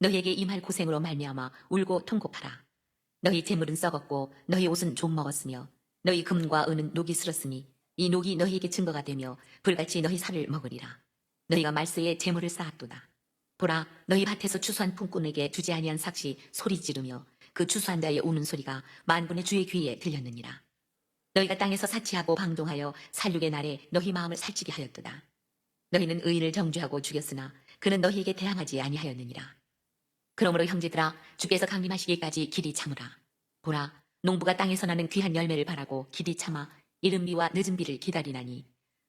너희에게 임할 고생으로 말미암아 울고 통곡하라. 너희 재물은 썩었고 너희 옷은 좀 먹었으며 너희 금과 은은 녹이 슬었으니 이 녹이 너희에게 증거가 되며 불같이 너희 살을 먹으리라. 너희가 말세에 재물을 쌓았도다. 보라, 너희 밭에서 추수한 품꾼에게 주지 아니한 삭시 소리 지르며 그 추수한 자의 우는 소리가 만군의 주의 귀에 들렸느니라. 너희가 땅에서 사치하고 방종하여 살육의 날에 너희 마음을 살찌게 하였도다. 너희는 의인을 정죄하고 죽였으나 그는 너희에게 대항하지 아니하였느니라. 그러므로 형제들아, 주께서 강림하시기까지 길이 참으라. 보라, 농부가 땅에서 나는 귀한 열매를 바라고 길이 참아 이른 비와 늦은 비를 기다리나니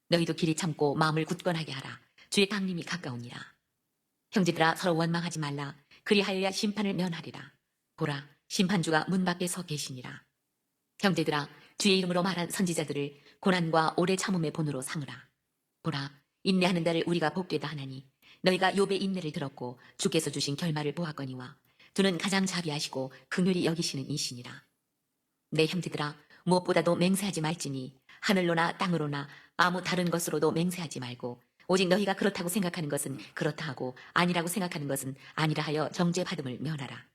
너희도 길이 참고 마음을 굳건하게 하라. 주의 강림이 가까우니라. 형제들아, 서로 원망하지 말라. 그리하여야 심판을 면하리라. 보라, 심판주가 문 밖에 서 계시니라. 형제들아, 주의 이름으로 말한 선지자들을 고난과 오래 참음의 본으로 삼으라. 보라, 인내하는 자를 우리가 복되다 하나니 너희가 욥의 인내를 들었고 주께서 주신 결말을 보았거니와 주는 가장 자비하시고 긍휼히 여기시는 이시니라. 내 형제들아, 무엇보다도 맹세하지 말지니 하늘로나 땅으로나 아무 다른 것으로도 맹세하지 말고 오직 너희가 그렇다고 생각하는 것은 그렇다 하고 아니라고 생각하는 것은 아니라 하여 정죄받음을 면하라.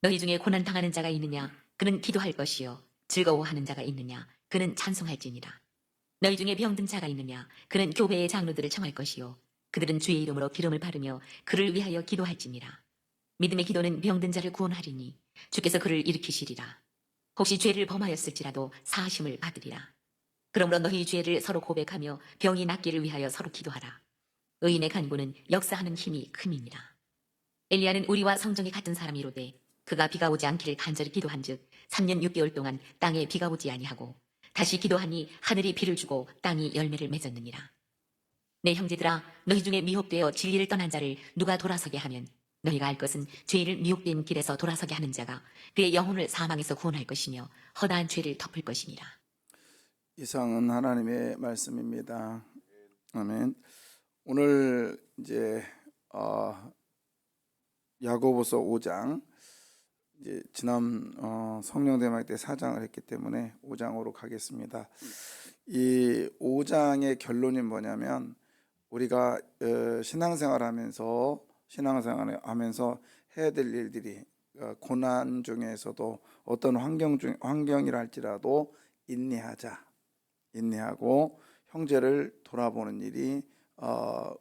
너희 중에 고난 당하는 자가 있느냐? 그는 기도할 것이요. 즐거워하는 자가 있느냐? 그는 찬송할지니라. 너희 중에 병든 자가 있느냐? 그는 교회의 장로들을 청할 것이요. 그들은 주의 이름으로 기름을 바르며 그를 위하여 기도할지니라. 믿음의 기도는 병든 자를 구원하리니 주께서 그를 일으키시리라. 혹시 죄를 범하였을지라도 사하심을 받으리라. 그러므로 너희 죄를 서로 고백하며 병이 낫기를 위하여 서로 기도하라. 의인의 간구는 역사하는 힘이 큼이니라. 엘리야는 우리와 성정이 같은 사람이로되 그가 비가 오지 않기를 간절히 기도한즉 3년 6개월 동안 땅에 비가 오지 아니하고 다시 기도하니 하늘이 비를 주고 땅이 열매를 맺었느니라. 내 형제들아, 너희 중에 미혹되어 진리를 떠난 자를 누가 돌아서게 하면 너희가 알 것은 죄를 미혹된 길에서 돌아서게 하는 자가 그의 영혼을 사망에서 구원할 것이며 허다한 죄를 덮을 것이니라. 이상은 하나님의 말씀입니다. 아멘. 오늘 이제 야고보서 5장, 이제 지난 성령 대막 때 4장을 했기 때문에 5장으로 가겠습니다. 이 5장의 결론이 뭐냐면 우리가 신앙생활을 하면서 해야 될 일들이 고난 중에서도 어떤 환경이라 할지라도 인내하고 형제를 돌아보는 일이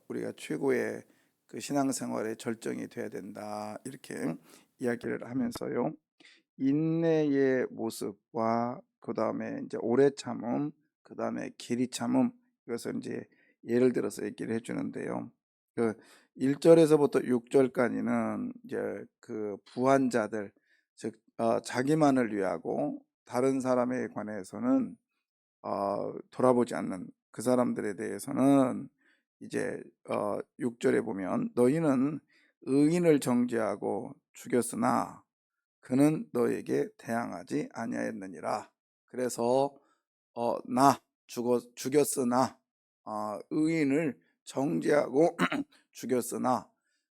우리가 최고의 그 신앙생활의 절정이 돼야 된다, 이렇게 이야기를 하면서요, 인내의 모습과 그 다음에 이제 오래 참음, 그 다음에 길이 참음, 이것을 이제 예를 들어서 얘기를 해주는데요. 그 1절에서부터 6절까지는 이제 그 부한자들, 즉 자기만을 위하고 다른 사람에 관해서는 돌아보지 않는 그 사람들에 대해서는 이제 6절에 보면 너희는 의인을 정죄하고 죽였으나 그는 너에게 대항하지 아니하였느니라. 그래서 죽였으나 의인을 정죄하고 죽였으나,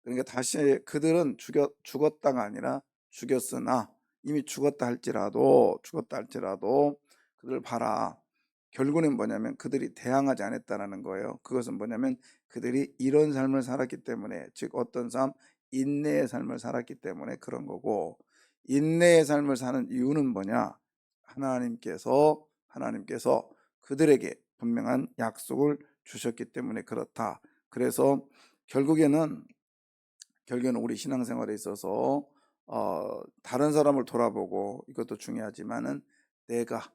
그러니까 다시 그들은 죽었다가 아니라 죽였으나, 이미 죽었다 할지라도 그들 봐라. 결국은 뭐냐면 그들이 대항하지 않았다는 거예요. 그것은 뭐냐면 그들이 이런 삶을 살았기 때문에, 즉 어떤 삶, 인내의 삶을 살았기 때문에 그런 거고, 인내의 삶을 사는 이유는 뭐냐? 하나님께서 그들에게 분명한 약속을 주셨기 때문에 그렇다. 그래서 결국에는 우리 신앙생활에 있어서 다른 사람을 돌아보고, 이것도 중요하지만은 내가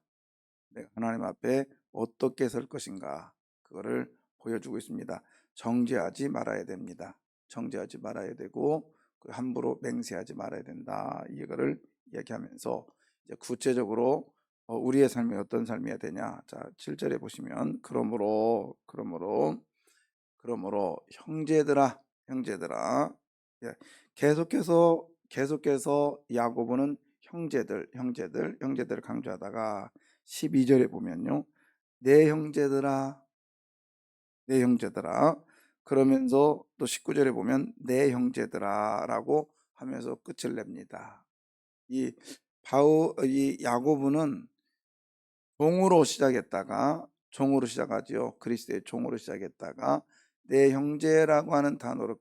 하나님 앞에 어떻게 설 것인가, 그거를 보여주고 있습니다. 정죄하지 말아야 됩니다. 정죄하지 말아야 되고 함부로 맹세하지 말아야 된다, 이거를 이야기하면서 이제 구체적으로 우리의 삶이 어떤 삶이어야 되냐. 자, 7절에 보시면 그러므로 형제들아, 예, 계속해서 야고보는 형제들을 강조하다가 12절에 보면요, 내 형제들아, 그러면서 또 19절에 보면 내 형제들아라고 하면서 끝을 냅니다. 이 야고보는 종으로 시작하죠. 그리스도의 종으로 시작했다가 내 형제라고 하는 단어로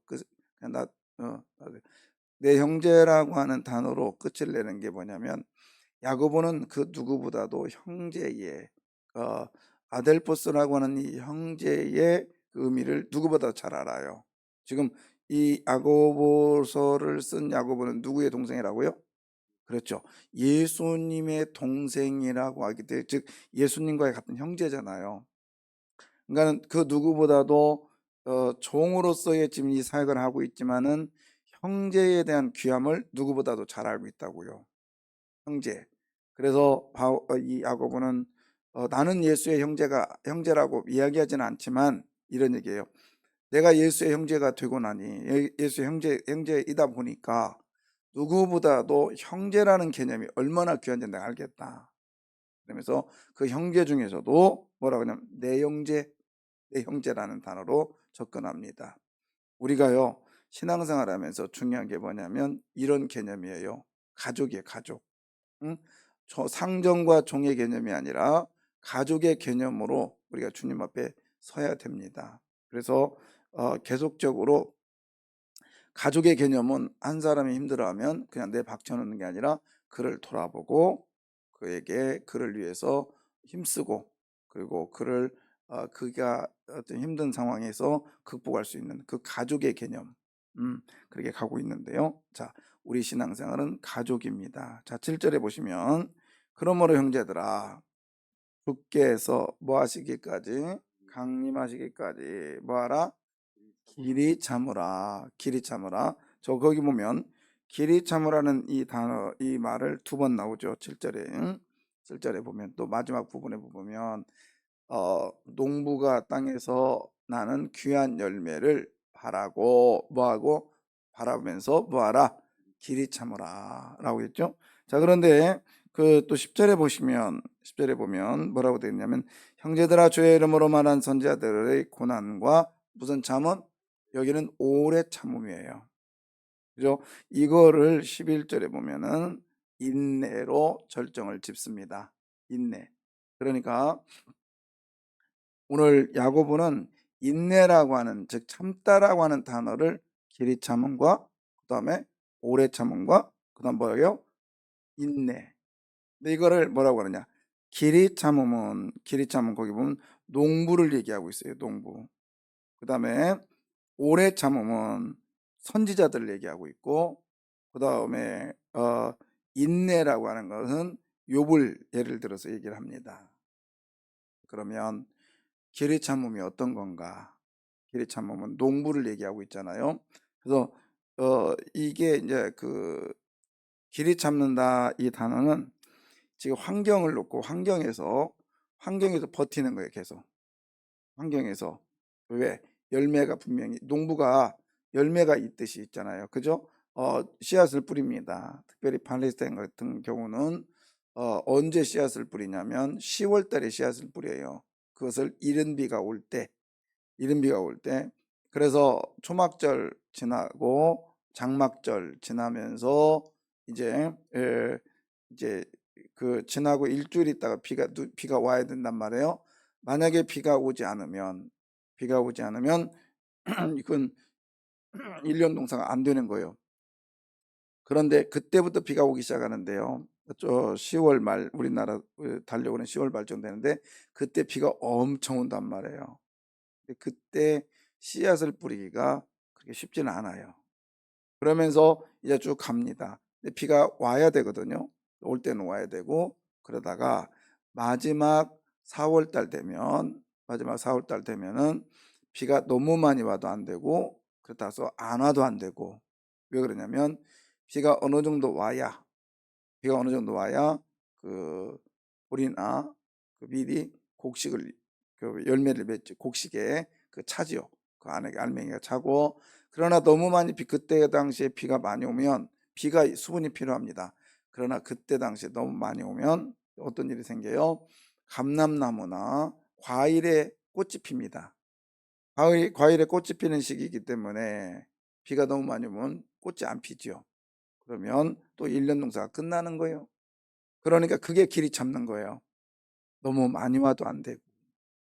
내 형제라고 하는 단어로 끝을 내는 게 뭐냐면 야고보는 그 누구보다도 형제의 아델포스라고 하는 이 형제의 그 의미를 누구보다 잘 알아요. 지금 이 야고보서를 쓴 야고보는 누구의 동생이라고요? 그렇죠. 예수님의 동생이라고 하기 때문에 즉 예수님과의 같은 형제잖아요. 그러니까는 그 누구보다도 종으로서의 지금 이 사역을 하고 있지만은 형제에 대한 귀함을 누구보다도 잘 알고 있다고요. 형제. 그래서 이 야고보는 나는 예수의 형제라고 이야기하지는 않지만 이런 얘기예요. 내가 예수의 형제가 되고 나니 예수의 형제이다 보니까 누구보다도 형제라는 개념이 얼마나 귀한지 내가 알겠다. 그러면서 그 형제 중에서도 뭐라고 하냐면 내 형제라는 단어로 접근합니다. 우리가요 신앙생활 하면서 중요한 게 뭐냐면 이런 개념이에요. 가족이에요, 가족. 응? 상정과 종의 개념이 아니라 가족의 개념으로 우리가 주님 앞에 서야 됩니다. 그래서 계속적으로 가족의 개념은 한 사람이 힘들어하면 그냥 내 박쳐놓는 게 아니라 그를 돌아보고 그를 위해서 힘쓰고 그리고 그가 어떤 힘든 상황에서 극복할 수 있는 그 가족의 개념 그렇게 가고 있는데요. 자, 우리 신앙생활은 가족입니다. 자, 7절에 보시면 그러므로 형제들아 주께서 뭐 하시기까지 강림하시기까지 뭐하라? 길이 참으라. 길이 참으라. 저 거기 보면 길이 참으라는 이 단어 이 말을 두 번 나오죠. 7절에 보면 또 마지막 부분에 보면 농부가 땅에서 나는 귀한 열매를 바라고 뭐하고 바라보면서 뭐하라? 길이 참으라 라고 했죠. 자, 그런데 그 또 10절에 보면 뭐라고 되어 있냐면 형제들아 주의 이름으로 말한 선지자들의 고난과 무슨 참음? 여기는 오래 참음이에요. 그죠? 이거를 11절에 보면은 인내로 절정을 짓습니다. 인내. 그러니까 오늘 야고보는 인내라고 하는 즉 참다라고 하는 단어를 길이 참음과 그다음에 오래 참음과 그다음 뭐예요? 인내. 근데 이거를 뭐라고 하느냐? 길이 참음 거기 보면 농부를 얘기하고 있어요. 농부. 그다음에 오래 참음은 선지자들을 얘기하고 있고 그다음에 인내라고 하는 것은 욥을 예를 들어서 얘기를 합니다. 그러면 길이 참음이 어떤 건가? 길이 참음은 농부를 얘기하고 있잖아요. 그래서 이게 이제 그 길이 참는다 이 단어는 지금 환경을 놓고 환경에서 버티는 거예요. 계속 환경에서 왜 열매가 분명히 농부가 열매가 있듯이 있잖아요. 그죠? 씨앗을 뿌립니다. 특별히 팔레스타인 같은 경우는 언제 씨앗을 뿌리냐면 10월 달에 씨앗을 뿌려요. 그것을 이른 비가 올 때 그래서 초막절 지나고 장막절 지나면서 이제 이제 그 지나고 일주일 있다가 비가 와야 된단 말이에요. 만약에 비가 오지 않으면 이건 1년 농사가 안 되는 거예요. 그런데 그때부터 비가 오기 시작하는데요. 저 10월 말 우리나라 달려오는 10월 말쯤 되는데 그때 비가 엄청 온단 말이에요. 그때 씨앗을 뿌리기가 그렇게 쉽지는 않아요. 그러면서 이제 쭉 갑니다. 근데 비가 와야 되거든요. 올 때는 와야 되고 그러다가 마지막 4월 달 되면은 비가 너무 많이 와도 안 되고 그렇다고 해서 안 와도 안 되고 왜 그러냐면 비가 어느 정도 와야 그 우리나 그 미리 곡식을 그 열매를 맺지 곡식에 그 차지요. 그 안에 알맹이가 차고 그러나 너무 많이 그때 당시에 비가 많이 오면 비가 수분이 필요합니다. 그러나 그때 당시에 너무 많이 오면 어떤 일이 생겨요? 감람나무나 과일에 꽃이 핍니다. 과일에 꽃이 피는 시기이기 때문에 비가 너무 많이 오면 꽃이 안 피죠. 그러면 또 1년 농사가 끝나는 거예요. 그러니까 그게 길이 잡는 거예요. 너무 많이 와도 안 되고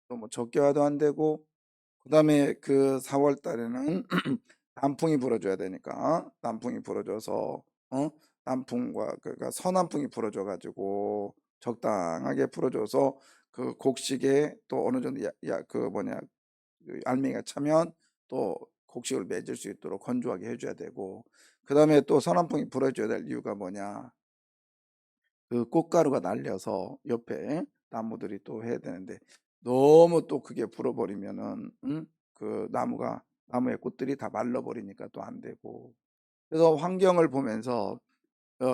너무 적게 와도 안 되고 그다음에 그 4월 달에는 남풍이 불어줘야 되니까 남풍이 불어줘서 남풍과 그러니까 서남풍이 불어줘 가지고 적당하게 불어줘서 그 곡식에 또 어느 정도 그 뭐냐 그 알맹이가 차면 또 곡식을 맺을 수 있도록 건조하게 해줘야 되고, 그 다음에 또 서남풍이 불어줘야 될 이유가 뭐냐, 그 꽃가루가 날려서 옆에 나무들이 또 해야 되는데 너무 또 그게 불어버리면은 그 나무의 꽃들이 다 말라버리니까 또 안 되고, 그래서 환경을 보면서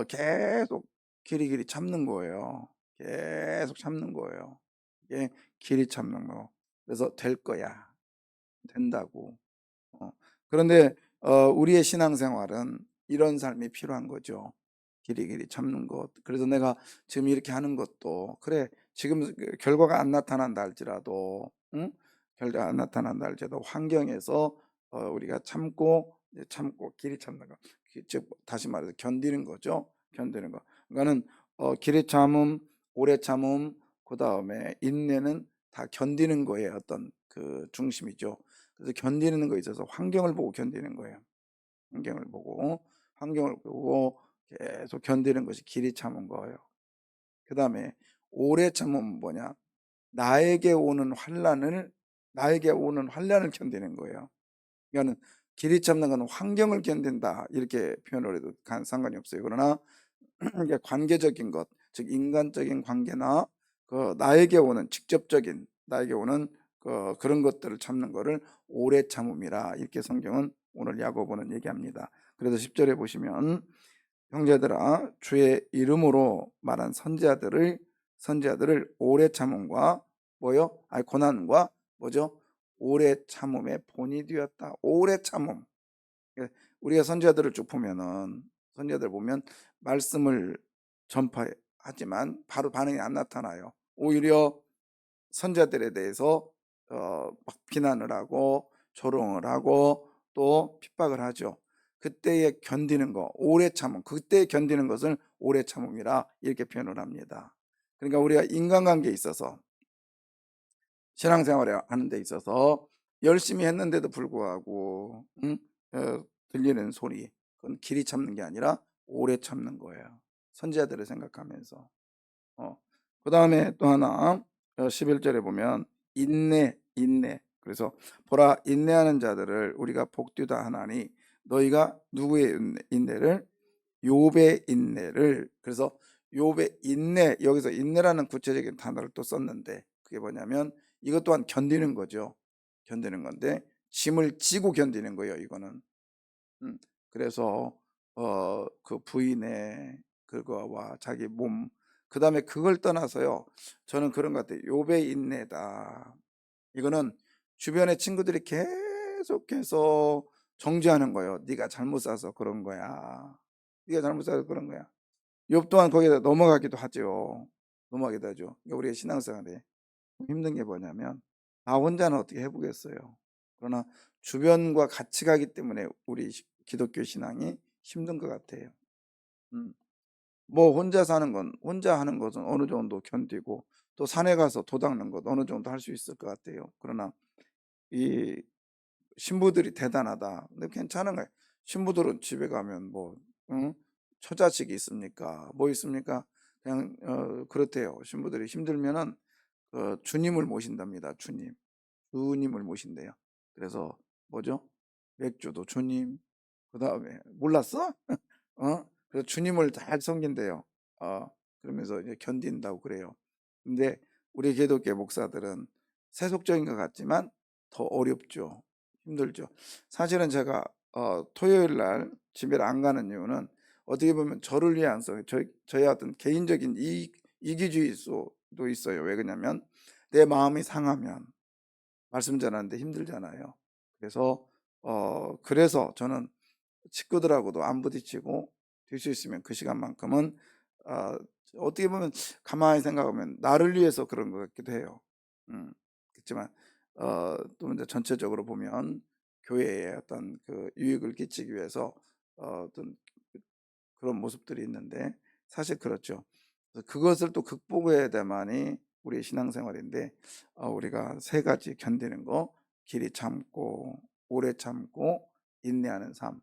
계속 길이길이 참는 거예요. 계속 참는 거예요. 이게 길이 참는 거. 그래서 될 거야. 된다고. 어. 그런데 우리의 신앙생활은 이런 삶이 필요한 거죠. 길이길이 참는 것. 그래서 내가 지금 이렇게 하는 것도 그래 지금 그 결과가 안 나타난다 할지라도 결과가 안 나타난다 할지라도 환경에서 우리가 참고 이제 참고 길이 참는 거. 즉 다시 말해서 견디는 거죠. 견디는 거. 그러니까는 길이 참음, 오래 참음, 그다음에 인내는 다 견디는 거에 어떤 그 중심이죠. 그래서 견디는 거에 있어서 환경을 보고 견디는 거예요. 환경을 보고 계속 견디는 것이 길이 참은 거예요. 그 다음에 오래 참으면 뭐냐? 나에게 오는 환란을 견디는 거예요. 그러니까는 길이 참는 건 환경을 견딘다 이렇게 표현을 해도 상관이 없어요. 그러나 이게 관계적인 것, 즉 인간적인 관계나 그 나에게 오는 그런 것들을 참는 거를 오래 참음이라 이렇게 성경은 오늘 야고보는 얘기합니다. 그래서 10절에 보시면 형제들아 주의 이름으로 말한 선지자들을 오래 참음과 뭐요? 고난과 뭐죠? 오래 참음의 본이 되었다. 오래 참음. 예, 우리가 선지자들을 쭉 보면은 선지자들 보면 말씀을 전파하지만 바로 반응이 안 나타나요. 오히려 선지자들에 대해서 막 비난을 하고 조롱을 하고 또 핍박을 하죠. 그때에 견디는 거, 오래 참음, 그때 견디는 것을 오래 참음이라 이렇게 표현을 합니다. 그러니까 우리가 인간관계에 있어서 신앙생활을 하는 데 있어서 열심히 했는데도 불구하고 들리는 소리, 그건 길이 참는 게 아니라 오래 참는 거예요. 선지자들을 생각하면서. 그 다음에 또 하나 11절에 보면 인내. 그래서 보라 인내하는 자들을 우리가 복되다 하나니 너희가 누구의 인내를? 욥의 인내를. 그래서 욥의 인내, 여기서 인내라는 구체적인 단어를 또 썼는데 그게 뭐냐면 이것 또한 견디는 거죠. 견디는 건데 짐을 지고 견디는 거예요. 이거는. 그래서 그 부인의 그거와 자기 몸, 그 다음에 그걸 떠나서요, 저는 그런 것 같아요. 욥의 인내다. 이거는 주변의 친구들이 계속해서 정죄하는 거예요. 네가 잘못 사서 그런 거야. 네가 잘못 사서 그런 거야. 욥 또한 거기다 넘어가기도 하죠. 넘어가기도 하죠. 그러니까 우리의 신앙생활에 힘든 게 뭐냐면 나 혼자는 어떻게 해보겠어요. 그러나 주변과 같이 가기 때문에 우리 기독교 신앙이 힘든 것 같아요. 음. 뭐 혼자 하는 것은 어느 정도 견디고 또 산에 가서 도 닦는 것 어느 정도 할 수 있을 것 같아요. 그러나 이 신부들이 대단하다. 근데 괜찮은 거예요. 신부들은 집에 가면 뭐 처자식이 있습니까? 뭐 있습니까? 그냥 그렇대요. 신부들이 힘들면은 주님을 모신답니다. 주님을 모신대요. 그래서 뭐죠? 맥주도 주님. 그다음에 몰랐어? 그래서 주님을 잘 섬긴대요. 그러면서 이제 견딘다고 그래요. 근데 우리 기독교 목사들은 세속적인 것 같지만 더 어렵죠. 힘들죠. 사실은 제가 토요일 날 집에 안 가는 이유는 어떻게 보면 저를 위한 저의 어떤 개인적인 이기주의도 있어요. 왜 그러냐면 내 마음이 상하면 말씀 전하는데 힘들잖아요. 그래서 저는 식구들하고도 안 부딪히고 될 수 있으면 그 시간만큼은 어떻게 보면 가만히 생각하면 나를 위해서 그런 것 같기도 해요. 그렇지만 또 이제 전체적으로 보면 교회에 어떤 그 유익을 끼치기 위해서 어떤 그런 모습들이 있는데 사실 그렇죠. 그래서 그것을 또 극복해야 돼만이 우리의 신앙생활인데 우리가 세 가지 견디는 거, 길이 참고 오래 참고 인내하는 삶,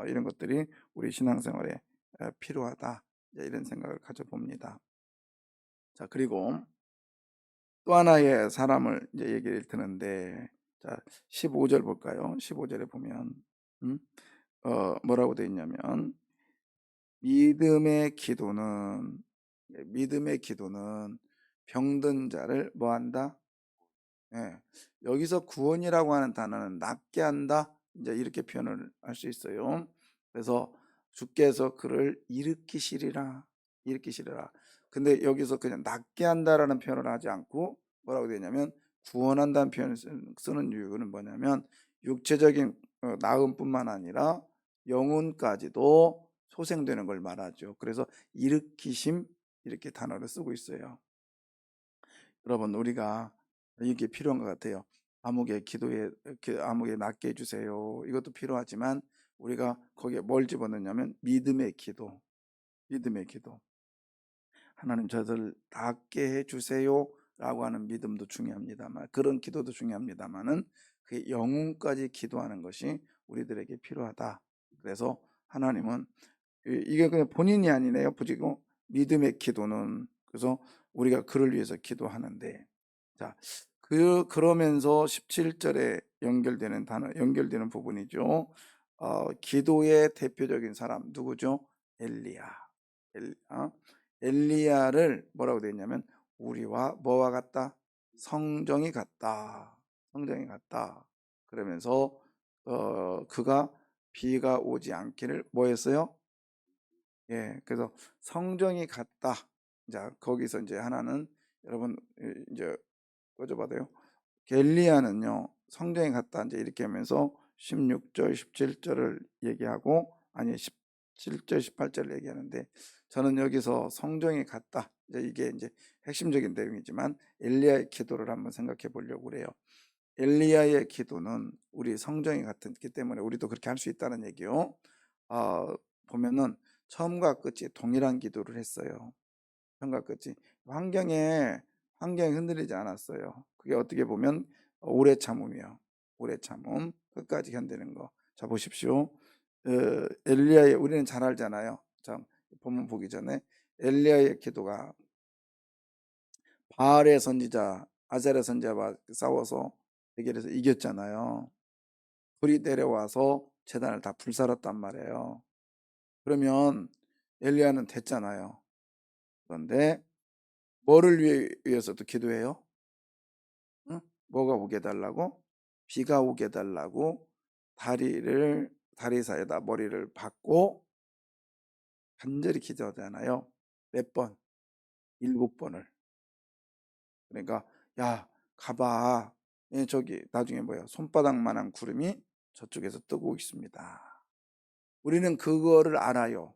이런 것들이 우리 신앙생활에 필요하다. 이런 생각을 가져봅니다. 자, 그리고 또 하나의 사람을 이제 얘기를 드는데, 자, 15절 볼까요? 15절에 보면 음? 뭐라고 되어 있냐면 믿음의 기도는 병든 자를 뭐 한다? 예. 여기서 구원이라고 하는 단어는 낫게 한다. 이제 이렇게 표현을 할 수 있어요. 그래서 주께서 그를 일으키시리라. 근데 여기서 그냥 낫게 한다라는 표현을 하지 않고 뭐라고 되냐면 구원한다는 표현을 쓰는 이유는 뭐냐면 육체적인 나음뿐만 아니라 영혼까지도 소생되는 걸 말하죠. 그래서 일으키심 이렇게 단어를 쓰고 있어요. 여러분, 우리가 이게 필요한 것 같아요. 아무개 낫게 해주세요. 이것도 필요하지만 우리가 거기에 뭘 집어넣냐면 믿음의 기도. 하나님, 저들 낫게 해주세요 라고 하는 믿음도 중요합니다만, 그런 기도도 중요합니다만은 그 영혼까지 기도하는 것이 우리들에게 필요하다. 그래서 하나님은 이게 그냥 본인이 아니네요. 보지고 믿음의 기도는, 그래서 우리가 그를 위해서 기도하는데, 자, 그러면서 17절에 연결되는 부분이죠. 기도의 대표적인 사람 누구죠? 엘리야를 뭐라고 되어 있냐면 우리와 뭐와 같다? 성정이 같다. 그러면서 그가 비가 오지 않기를 뭐 했어요? 예, 그래서 성정이 같다. 자, 거기서 이제 하나는 여러분 이제 꺼져봐도요. 엘리야는요, 성정이 같다. 이제 이렇게 하면서 16절, 17절을 얘기하고, 아니 17절, 18절을 얘기하는데, 저는 여기서 성정이 같다. 이게 이제 핵심적인 내용이지만 엘리야의 기도를 한번 생각해 보려고 그래요. 엘리야의 기도는 우리 성정이 같기 때문에 우리도 그렇게 할 수 있다는 얘기요. 보면은 처음과 끝이 동일한 기도를 했어요. 처음과 끝이 환경이 흔들리지 않았어요. 그게 어떻게 보면 오래 참음, 끝까지 견디는 거. 자, 보십시오. 엘리야의, 우리는 잘 알잖아요. 자, 본문 보기 전에 엘리야의 기도가 바알의 선지자 아잘의 선지자와 싸워서 대결해서 이겼잖아요. 불이 내려와서 제단을 다 불살았단 말이에요. 그러면 엘리야는 됐잖아요. 그런데 뭐를 위해서도 기도해요? 응? 뭐가 오게 해달라고? 비가 오게 해달라고 다리 사이에다 머리를 박고 간절히 기도하잖아요. 몇 번? 7번을. 그러니까 야, 가봐. 예, 저기 나중에 뭐야? 손바닥만한 구름이 저쪽에서 뜨고 있습니다. 우리는 그거를 알아요.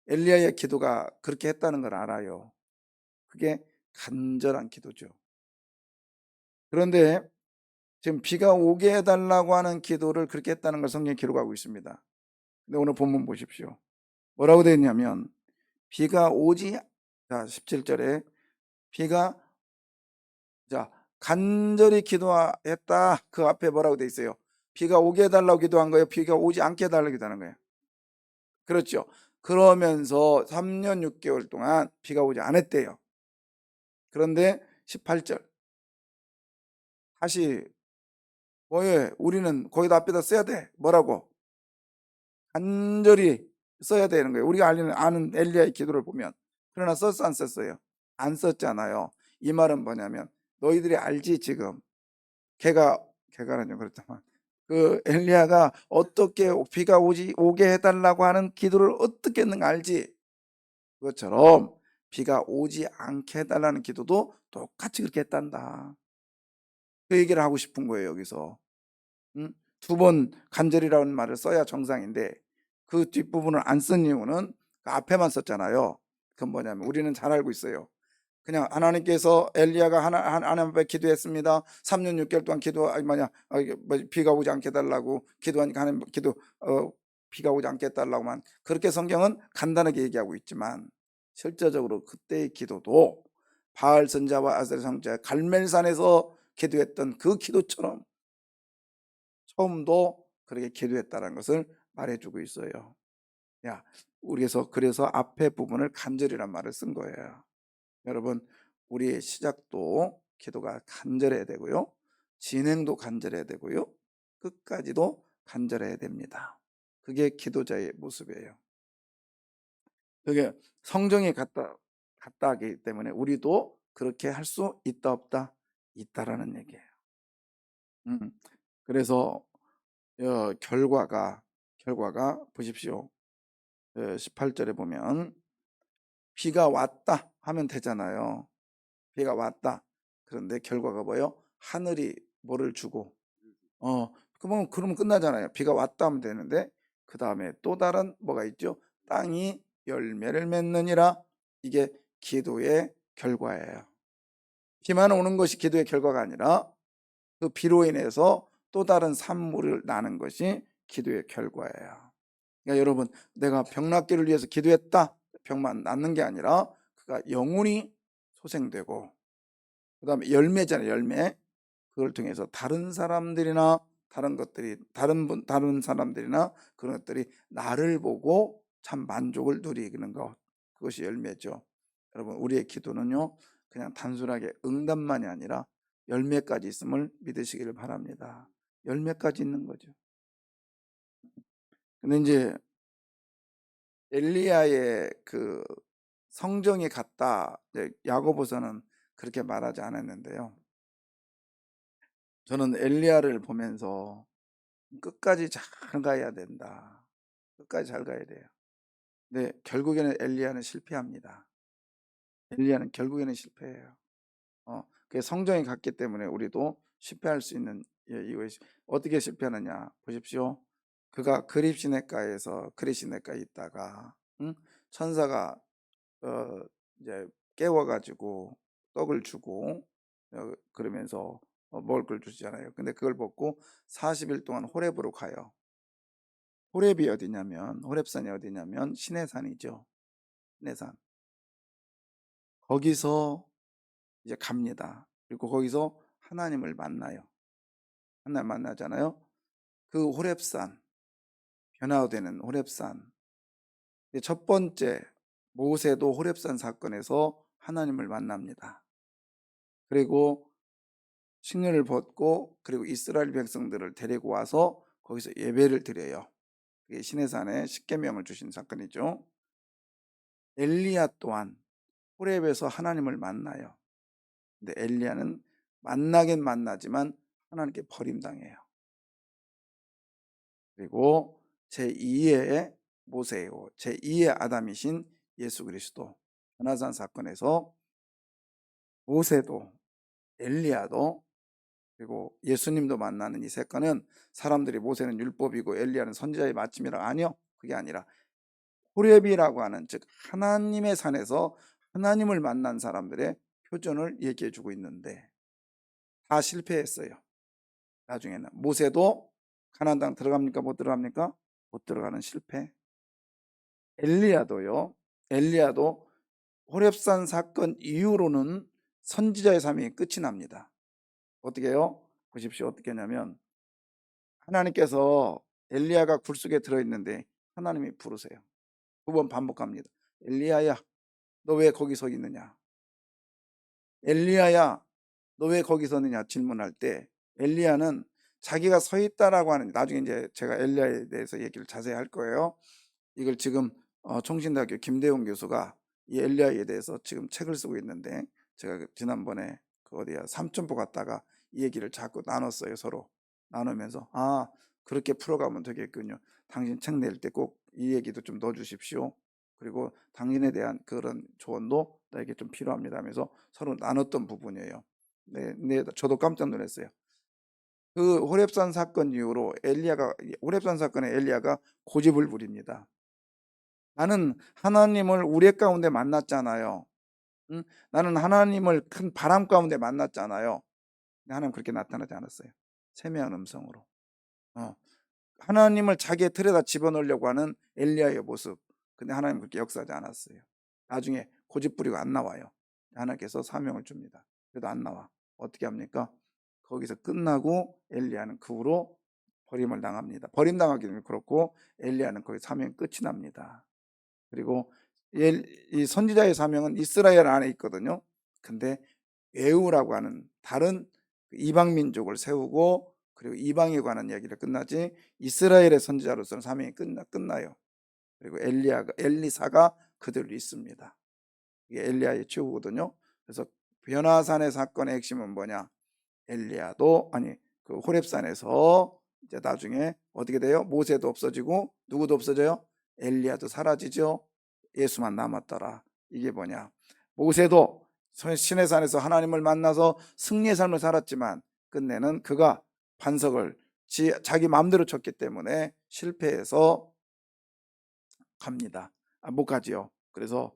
엘리야의 기도가 그렇게 했다는 걸 알아요. 그게 간절한 기도죠. 그런데 지금 비가 오게 해달라고 하는 기도를 그렇게 했다는 걸 성경에 기록하고 있습니다. 근데 오늘 본문 보십시오. 뭐라고 되어 있냐면 비가 오지, 자 17절에 비가, 자 간절히 기도했다. 그 앞에 뭐라고 되어 있어요? 비가 오게 해달라고 기도한 거예요? 비가 오지 않게 해달라고 기도하는 거예요? 그렇죠. 그러면서 3년 6개월 동안 비가 오지 않았대요. 그런데 18절 다시 뭐예? 우리는 거기다 앞에다 써야 돼. 뭐라고? 간절히 써야 되는 거예요. 우리가 아는 엘리야의 기도를 보면. 그러나 썼어 안 썼어요? 안 썼잖아요. 이 말은 뭐냐면 너희들이 알지 지금 걔가라뇨 그렇지만 그 엘리야가 어떻게 비가 오게 해달라고 하는 기도를 어떻게 했는가 알지? 그것처럼 비가 오지 않게 해달라는 기도도 똑같이 그렇게 했단다. 그 얘기를 하고 싶은 거예요 여기서. 응? 2번 간절이라는 말을 써야 정상인데 그 뒷부분을 안 쓴 이유는 그 앞에만 썼잖아요. 그건 뭐냐면 우리는 잘 알고 있어요. 그냥 하나님께서 엘리야가 하나님 앞에 기도했습니다. 3년 6개월 동안 비가 오지 않게 해달라고 기도하니까 하나님 비가 오지 않게 해달라고만 그렇게 성경은 간단하게 얘기하고 있지만 실제적으로 그때의 기도도 바알 선자와 아셀 선자 갈멜산에서 기도했던 그 기도처럼 처음도 그렇게 기도했다는 것을 말해주고 있어요. 야, 그래서 앞에 부분을 간절이란 말을 쓴 거예요. 여러분, 우리의 시작도 기도가 간절해야 되고요. 진행도 간절해야 되고요. 끝까지도 간절해야 됩니다. 그게 기도자의 모습이에요. 그게 성정이 같다 하기 때문에 우리도 그렇게 할 수 있다 없다? 있다라는 얘기예요. 그래서 결과가 보십시오. 18절에 보면 비가 왔다 하면 되잖아요. 비가 왔다. 그런데 결과가 뭐예요? 하늘이 뭐를 주고 그러면 끝나잖아요. 비가 왔다 하면 되는데 그 다음에 또 다른 뭐가 있죠? 땅이 열매를 맺느니라. 이게 기도의 결과예요. 비만 오는 것이 기도의 결과가 아니라 그 비로 인해서 또 다른 산물을 나는 것이 기도의 결과예요. 그러니까 여러분, 내가 병 낫기를 위해서 기도했다. 병만 낫는 게 아니라 그가 영혼이 소생되고 그 다음에 열매잖아요. 열매. 그걸 통해서 다른 사람들이나 다른 사람들이나 그런 것들이 나를 보고 참 만족을 누리는 것, 그것이 열매죠. 여러분, 우리의 기도는요 그냥 단순하게 응답만이 아니라 열매까지 있음을 믿으시기를 바랍니다. 열매까지 있는 거죠. 근데 이제 엘리야의 그 성정이 같다, 야고보서는 그렇게 말하지 않았는데요. 저는 엘리야를 보면서 끝까지 잘 가야 된다. 끝까지 잘 가야 돼요. 근데 결국에는 엘리야는 실패합니다. 엘리야는 결국에는 실패해요. 그 성정이 같기 때문에 우리도 실패할 수 있는 이것이 어떻게 실패하느냐 보십시오. 그가 그릿시네가에 있다가 천사가 이제 깨워가지고 떡을 주고 그러면서 먹을 걸 주잖아요. 근데 그걸 먹고 40일 동안 호렙으로 가요. 호렙산이 어디냐면 시내산이죠. 시내산. 거기서 이제 갑니다. 그리고 거기서 하나님을 만나요. 하나님 만나잖아요. 그 호렙산, 변화되는 호렙산. 첫 번째 모세도 호렙산 사건에서 하나님을 만납니다. 그리고 식륜을 벗고 그리고 이스라엘 백성들을 데리고 와서 거기서 예배를 드려요. 그게 시내산에 십계명을 주신 사건이죠. 엘리야 또한 호렙에서 하나님을 만나요. 근데 엘리야는 만나긴 만나지만 하나님께 버림당해요. 그리고 제2의 모세요, 제2의 아담이신 예수 그리스도 변화산 사건에서 모세도 엘리야도 그리고 예수님도 만나는 이 사건은 사람들이 모세는 율법이고 엘리야는 선지자의 마침이라, 아니요. 그게 아니라 호렙이라고 하는, 즉 하나님의 산에서 하나님을 만난 사람들의 표전을 얘기해 주고 있는데 다 실패했어요. 나중에는 모세도 가나안 땅 들어갑니까? 못 들어갑니까? 못 들어가는 실패. 엘리야도 호렙산 사건 이후로는 선지자의 삶이 끝이 납니다. 어떻게 해요? 보십시오. 어떻게 하냐면 하나님께서 엘리야가 굴속에 들어있는데 하나님이 부르세요. 2번 반복합니다. 엘리야야, 너 왜 거기 서 있느냐? 엘리야야, 너 왜 거기 서느냐 질문할 때 엘리야는 자기가 서 있다라고 하는, 나중에 이제 제가 엘리야에 대해서 얘기를 자세히 할 거예요. 이걸 지금 총신대학교 김대웅 교수가 이 엘리야에 대해서 지금 책을 쓰고 있는데 제가 지난번에 그 어디야 삼천포 갔다가 이 얘기를 자꾸 나눴어요. 서로 나누면서 그렇게 풀어가면 되겠군요. 당신 책 낼 때 꼭 이 얘기도 좀 넣어주십시오. 그리고 당신에 대한 그런 조언도 나에게 좀 필요합니다 하면서 서로 나눴던 부분이에요. 네, 저도 깜짝 놀랐어요. 그 호렙산 사건 이후로 호렙산 사건에 엘리야가 고집을 부립니다. 나는 하나님을 우레 가운데 만났잖아요. 나는 하나님을 큰 바람 가운데 만났잖아요. 근데 하나님 그렇게 나타나지 않았어요. 세미한 음성으로. 하나님을 자기의 틀에다 집어넣으려고 하는 엘리야의 모습. 근데 하나님 그렇게 역사하지 않았어요. 나중에 고집 부리고 안 나와요. 하나님께서 사명을 줍니다. 그래도 안 나와. 어떻게 합니까? 거기서 끝나고 엘리야는 그 후로 버림을 당합니다. 버림당하기는 그렇고 엘리야는 거기 사명 끝이 납니다. 그리고 이 선지자의 사명은 이스라엘 안에 있거든요. 근데 외우라고 하는 다른 이방 민족을 세우고 그리고 이방에 관한 이야기를 끝나지 이스라엘의 선지자로서는 사명이 끝나요. 그리고 엘리사가 그대로 있습니다. 이게 엘리야의 최후거든요. 그래서 변화산의 사건의 핵심은 뭐냐? 엘리야도 그 호렙산에서 이제 나중에 어떻게 돼요? 모세도 없어지고 누구도 없어져요? 엘리야도 사라지죠. 예수만 남았더라. 이게 뭐냐? 모세도 시내산에서 하나님을 만나서 승리의 삶을 살았지만 끝내는 그가 반석을 자기 마음대로 쳤기 때문에 실패해서 갑니다. 못 가지요. 그래서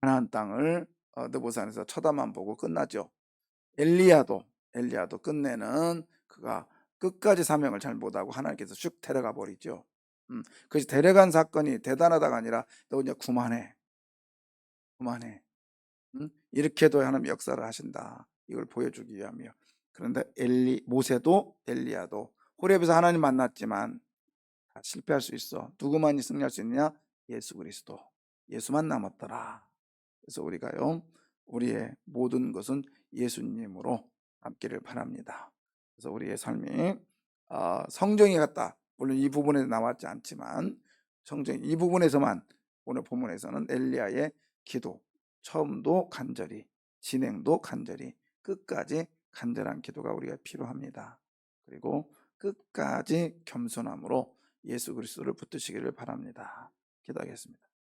가나안 땅을 느보산에서 쳐다만 보고 끝나죠. 엘리야도 끝내는 그가 끝까지 사명을 잘 못하고 하나님께서 슉 데려가 버리죠. 그래서 데려간 사건이 대단하다가 아니라 너 이제 그만해. 이렇게도 하나님 역사를 하신다. 이걸 보여주기 위함이요. 그런데 모세도 엘리야도 호렙에서 하나님 만났지만 다 실패할 수 있어. 누구만이 승리할 수 있느냐? 예수 그리스도. 예수만 남았더라. 그래서 우리가요, 우리의 모든 것은 예수님으로 남기를 바랍니다. 그래서 우리의 삶이 성경에 같다. 물론 이 부분에 나왔지 않지만 성경 이 부분에서만 오늘 본문에서는 엘리야의 기도, 처음도 간절히, 진행도 간절히, 끝까지 간절한 기도가 우리가 필요합니다. 그리고 끝까지 겸손함으로 예수 그리스도를 붙드시기를 바랍니다. 기도하겠습니다.